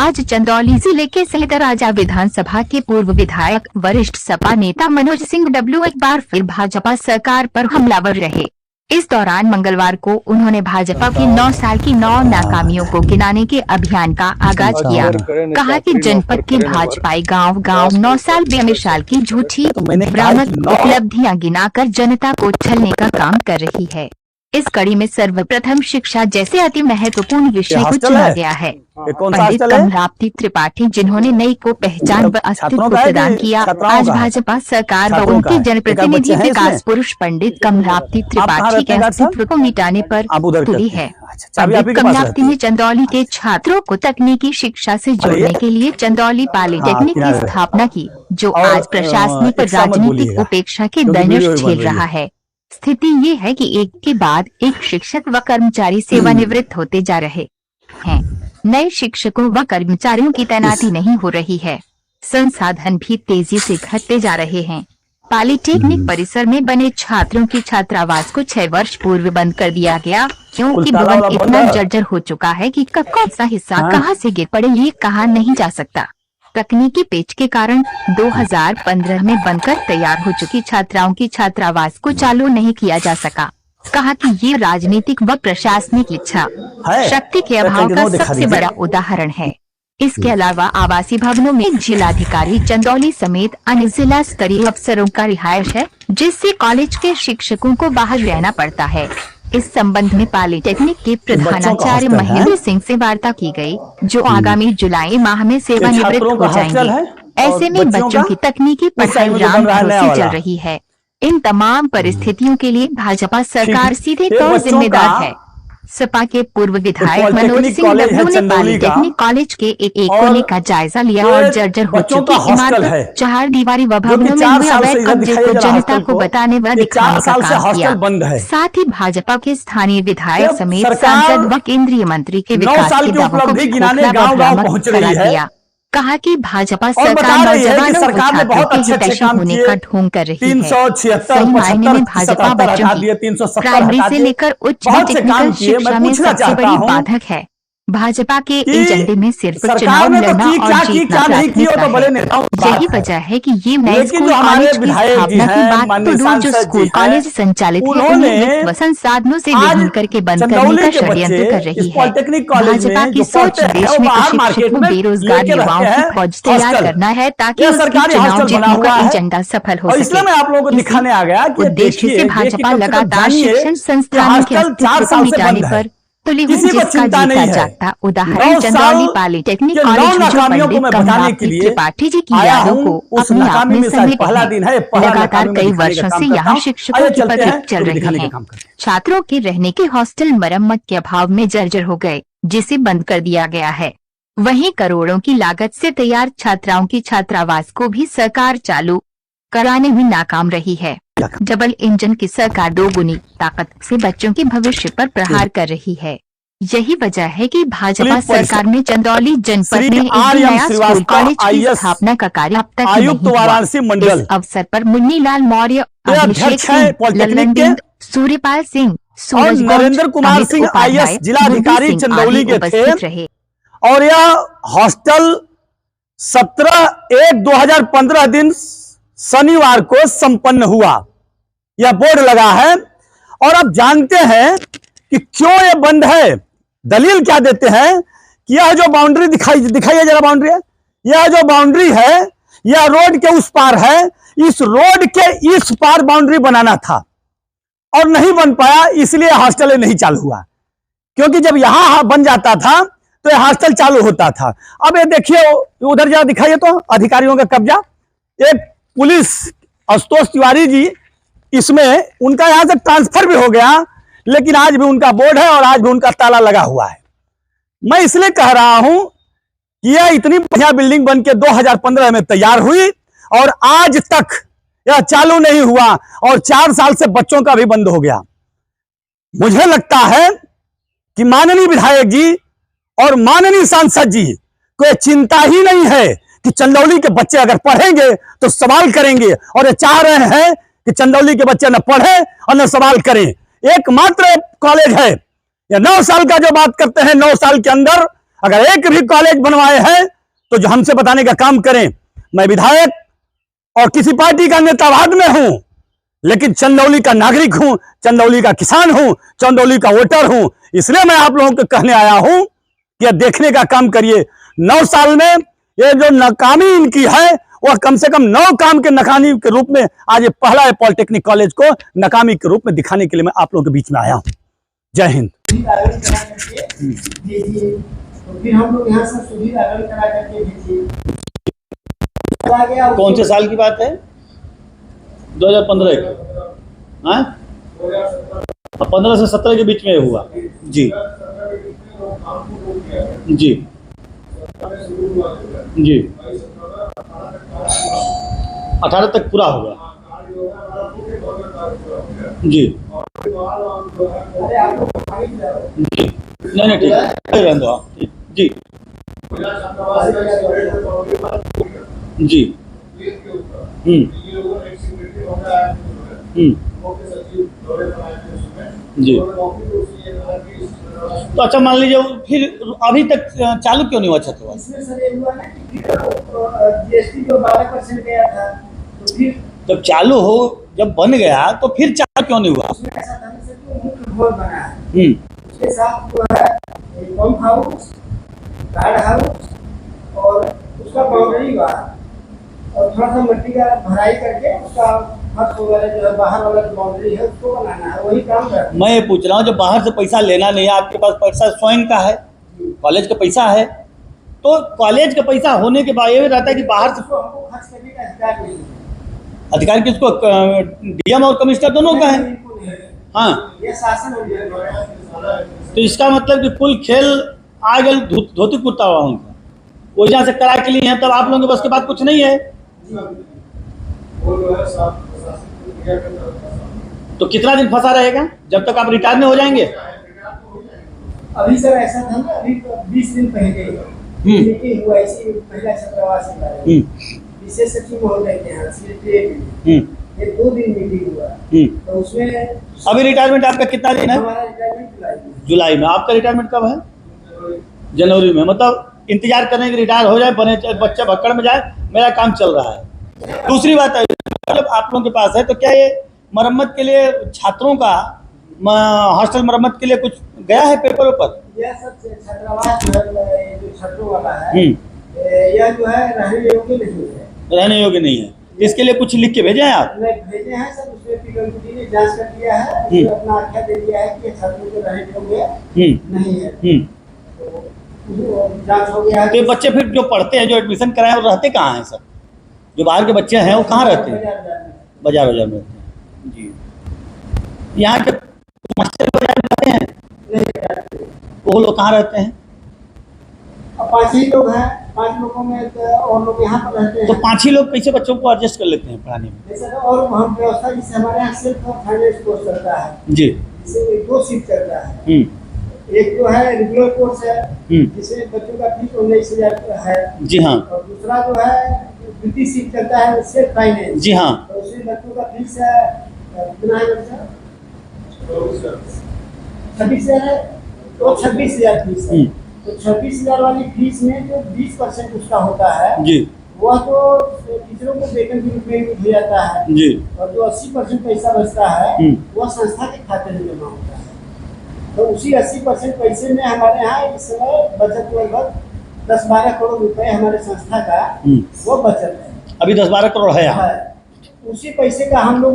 आज चंदौली जिले के सहतराजा विधानसभा के पूर्व विधायक वरिष्ठ सपा नेता मनोज सिंह डब्लू एक बार फिर भाजपा सरकार पर हमलावर रहे। इस दौरान मंगलवार को उन्होंने भाजपा की 9 साल की 9 नाकामियों को गिनाने के अभियान का आगाज किया। कहा कि जनपद के भाजपाई गांव 9 साल बेमिसाल की झूठी भ्रामक उपलब्धियां गिनाकर जनता को छलने का काम कर रही है। इस कड़ी में सर्वप्रथम शिक्षा जैसे अति महत्वपूर्ण विषय को चुना गया है। पंडित कमलापति त्रिपाठी, जिन्होंने नई को पहचान व अस्तित्व प्रदान किया, आज भाजपा सरकार व उनके जनप्रतिनिधि विकास पुरुष पंडित कमलापति त्रिपाठी के अस्तित्व को मिटाने पर तुली है। पंडित कमलापति ने चंदौली के छात्रों को तकनीकी शिक्षा से जोड़ने के लिए चंदौली पॉलिटेक्निक की स्थापना की, जो आज प्रशासनिक व राजनीतिक उपेक्षा के दंश झेल रहा है। स्थिति ये है कि एक के बाद एक शिक्षक व कर्मचारी सेवानिवृत्त होते जा रहे हैं। नए शिक्षकों व कर्मचारियों की तैनाती नहीं हो रही है। संसाधन भी तेजी से घटते जा रहे हैं। पॉलिटेक्निक परिसर में बने छात्रों की छात्रावास को 6 वर्ष पूर्व बंद कर दिया गया, क्योंकि भवन इतना जर्जर हो चुका है कि कौन सा हिस्सा कहां से गिर पड़े ये कहा नहीं जा सकता। तकनीकी पेच के कारण 2015 में बनकर तैयार हो चुकी छात्राओं की छात्रावास को चालू नहीं किया जा सका। कहा कि ये राजनीतिक व प्रशासनिक इच्छा शक्ति के अभाव का सबसे बड़ा उदाहरण है। इसके अलावा आवासीय भवनों में जिलाधिकारी चंदौली समेत अन्य जिला स्तरीय अफसरों का रिहायश है, जिससे कॉलेज के शिक्षकों को बाहर रहना पड़ता है। इस संबंध में पॉलिटेक्निक के प्रधानाचार्य महेंद्र सिंह से वार्ता की गई, जो आगामी जुलाई माह में सेवानिवृत्त हो जाएंगे। ऐसे में बच्चों की तकनीकी पढ़ाई राम भरोसे चल रही है। इन तमाम परिस्थितियों के लिए भाजपा सरकार सीधे तौर जिम्मेदार है। सपा के पूर्व विधायक मनोज सिंह डब्लू ने पॉलिटेक्निक कॉलेज के एक कोने का जायजा लिया और जर्जर हो चुकी इमारत, 4 दीवारी व भवनों में हुए अवैध कब्जे को जनता को बताने व दिखाने का काम किया। साथ ही भाजपा के स्थानीय विधायक समेत सांसद व केंद्रीय मंत्री के विकास के दावों को भी खोखला व भ्रामक करार दिया। कहा कि भाजपा सरकार नौजवानों को छात्रों के हितैषी होने का ढोंग कर रही है। सही मायने में भाजपा बच्चों की प्राइमरी से लेकर उच्च टेक्निकल शिक्षा में सबसे बड़ी बाधक है। भाजपा के एजेंडे में सिर्फ चुनाव लड़ना और जीतना प्राथमिकता है। यही वजह है कि ये नए स्कूल कॉलेज की स्थापना की बात तो दूर, जो स्कूल कॉलेज संचालित है उन्हें संसाधनों से विहीन करके बंद करने का षड्यंत्र कर रही है। भाजपा की सोच देश में अशिक्षित व बेरोजगार युवाओं की फौज तैयार करना है, ताकि उसकी चुनाव जीतने का एजेंडा सफल हो सके। उद्देश्य से भाजपा लगातार शिक्षण संस्थानों के अस्तित्व को मिटाने पर तुली हुई, जिसका जीता जागता उदाहरण चंदौली पॉलिटेक्निक कॉलेज, जो पंडित कमलापति त्रिपाठी जी की यादों को अपने आप में समेट है। लगातार कई वर्षों से यहाँ शिक्षकों की पदक चल रही है। छात्रों के रहने के हॉस्टल मरम्मत के अभाव में जर्जर हो गए, जिसे बंद कर दिया गया है। वहीं करोड़ों की लागत से तैयार छात्राओं की छात्रावास को भी सरकार चालू कराने में नाकाम रही है। डबल इंजन की सरकार दोगुनी ताकत से बच्चों के भविष्य पर प्रहार कर रही है। यही वजह है कि भाजपा सरकार ने चंदौली जनपद में एक नया स्कूल कॉलेज की स्थापना का कार्य अब तक नहीं हुआ। इस अवसर पर मुन्नीलाल मौर्य, अभिषेक सिंह, लल्लन, सूर्यपाल सिंह, सूरज, नरेंद्र कुमार सिंह IAS जिलाधिकारी चंदौली के थे। और यह हॉस्टल 17/1/2015 दिन शनिवार को संपन्न हुआ। यह बोर्ड लगा है और अब जानते हैं कि क्यों यह बंद है। दलील क्या देते हैं कि यह जो बाउंड्री दिखाइए जरा, बाउंड्री है, यह जो बाउंड्री है यह रोड के उस पार है। इस रोड के इस पार बाउंड्री बनाना था और नहीं बन पाया, इसलिए हॉस्टल नहीं चालू हुआ। क्योंकि जब यहां बन जाता था तो यह हॉस्टल चालू होता था। अब ये देखिए उधर जरा दिखाइए तो अधिकारियों का कब्जा। एक पुलिस आशुतोष तिवारी जी, इसमें उनका यहां से ट्रांसफर भी हो गया, लेकिन आज भी उनका बोर्ड है और आज भी उनका ताला लगा हुआ है। मैं इसलिए कह रहा हूं कि यह इतनी बढ़िया बिल्डिंग बनके 2015 में तैयार हुई और आज तक यह चालू नहीं हुआ और 4 साल से बच्चों का भी बंद हो गया। मुझे लगता है कि माननीय विधायक जी और माननीय सांसद जी को चिंता ही नहीं है कि चंदौली के बच्चे अगर पढ़ेंगे तो सवाल करेंगे, और ये चाह रहे हैं कि चंदौली के बच्चे न पढ़े और न सवाल करें। एकमात्र कॉलेज है, ये 9 साल का जो बात करते हैं, 9 साल के अंदर अगर एक भी कॉलेज बनवाए हैं तो जो हमसे बताने का काम करें। मैं विधायक और किसी पार्टी का नेतावाद में हूं, लेकिन चंदौली का नागरिक हूं, चंदौली का किसान हूं, चंदौली का वोटर हूं। इसलिए मैं आप लोगों को कहने आया हूं कि देखने का काम करिए। 9 साल में ये जो नाकामी इनकी है वह कम से कम 9 काम के नाकामी के रूप में आज ये पहला है पॉलिटेक्निक कॉलेज को नाकामी के रूप में दिखाने के लिए मैं आप लोगों के बीच में आया हूं। जय हिंद। तो फिर हम लोग यहाँ से सुधीर आवेदन करा करके भेजिए। कौन से साल की बात है? 2015 की। हाँ, 15 से 17 के बीच में हुआ। जी जी जी 18 तक पूरा होगा। जी जी नहीं ठीक है, रहने दो आप। जी जी जी। तो अच्छा मान लीजिए फिर अभी तक चालू क्यों नहीं हुआ छात्रावास? इसमें सर ये हुआ ना कि जीएसटी जो 12% गया था, तो फिर जब चालू हो, जब बन गया तो फिर चालू क्यों नहीं हुआ? उसमें ऐसा था कि सर जो मुख्य भवन बना है उसके साथ जो है पंप हाउस, गार्ड हाउस और उसका बाउंड्री हुआ और थोड़ा सा मिट्टी का भराई करके उसका फर्श वगैरह जो है बाहर वाला बाउंड्री है उसको बनाना है, वही काम कर। मैं ये पूछ रहा हूँ, जब बाहर से पैसा लेना नहीं है, आपके पास पैसा स्वयं का है, कॉलेज का पैसा है, तो कॉलेज का पैसा होने के बाद ये रहता है कि बाहर से हमको खर्च करने का अधिकार नहीं है। अधिकार किसको? डीएम और कमिश्नर दोनों का है। हाँ, ये शासन तो इसका मतलब कि कुल खेल आ गए धोती कुर्ता हुआ उनका, वो जहाँ से करा के लिए हैं, तब आप लोगों के बस के बाद कुछ नहीं है। तो कितना दिन फंसा रहेगा जब तक आप रिटायर नहीं हो जाएंगे? अभी सर ऐसा था ना, अभी 20 दिन पहले मीटिंग हुआ इसी महिला छात्रावास के बारे में, विशेष सचिव महोदय के यहाँ ये 2 दिन मीटिंग हुआ। तो उसमें अभी रिटायरमेंट आपका कितना दिन है? हमारा रिटायरमेंट जुलाई में। आपका रिटायरमेंट कब है? जनवरी में। मतलब इंतजार करें कि रिटायर हो जाए, बने बच्चा भक्कड़ में जाए, मेरा काम चल रहा है। दूसरी बात है, जब आप लोगों के पास है तो क्या ये मरम्मत के लिए छात्रों का हॉस्टल मरम्मत के लिए कुछ गया है पेपर ऊपर? यह सब छात्रावास जो छात्रों वाला है यह जो है रहने योग्य नहीं है। रहने योग्य नहीं है, इसके लिए कुछ लिख के भेजे हैं आप? भेजे हैं सर, उसमें पीडब्ल्यूडी ने जांच कर दिया है, उसने अपना आख्या दे दिया है कि छात्रों को रहने योग्य नहीं है। जांच हो गया है। तो ये बच्चे फिर जो पढ़ते हैं, जो एडमिशन कराए, वो रहते कहाँ हैं सर? जो बाहर के बच्चे हैं वो कहाँ रहते हैं? बाजार में रहते हैं। जी, यहाँ के मास्टर बाजार में रहते हैं, वो लोग कहाँ रहते हैं? अब 5 ही लोग हैं, 5 लोगों में और लोग यहाँ पर रहते हैं। तो 5 ही लोग कैसे बच्चों को एडजस्ट कर लेते हैं पढ़ाने में? जैसे और हम व्यवस्था जिससे हमारे यहाँ सिर्फ फाइनेंस कोर्स चलता है, जी, जिससे 2 शिफ्ट चलता है। एक जो है रेगुलर कोर्स है जिसमें बच्चों का फीस 19,000 है। जी हाँ। और दूसरा जो है द्वितीय शिफ्ट चलता है उससे फाइनेंस। जी हाँ। तो उसमें बच्चों का फीस है कितना है बच्चा? 26,000 है, तो 26,000 फीस है। तो 26,000 वाली फीस में जो 20% उसका होता है जी, वह तो टीचरों को वेतन के रूप में मिल जाता है जी, और जो 80% पैसा बचता है वह संस्था के खाते में जमा होता है। तो उसी 80% पैसे में हमारे यहाँ इस समय बचत लगभग 10-12 करोड़ रुपए हमारे संस्था का वो बचत है। अभी 10-12 करोड़ है यहाँ। उसी पैसे का हम लोग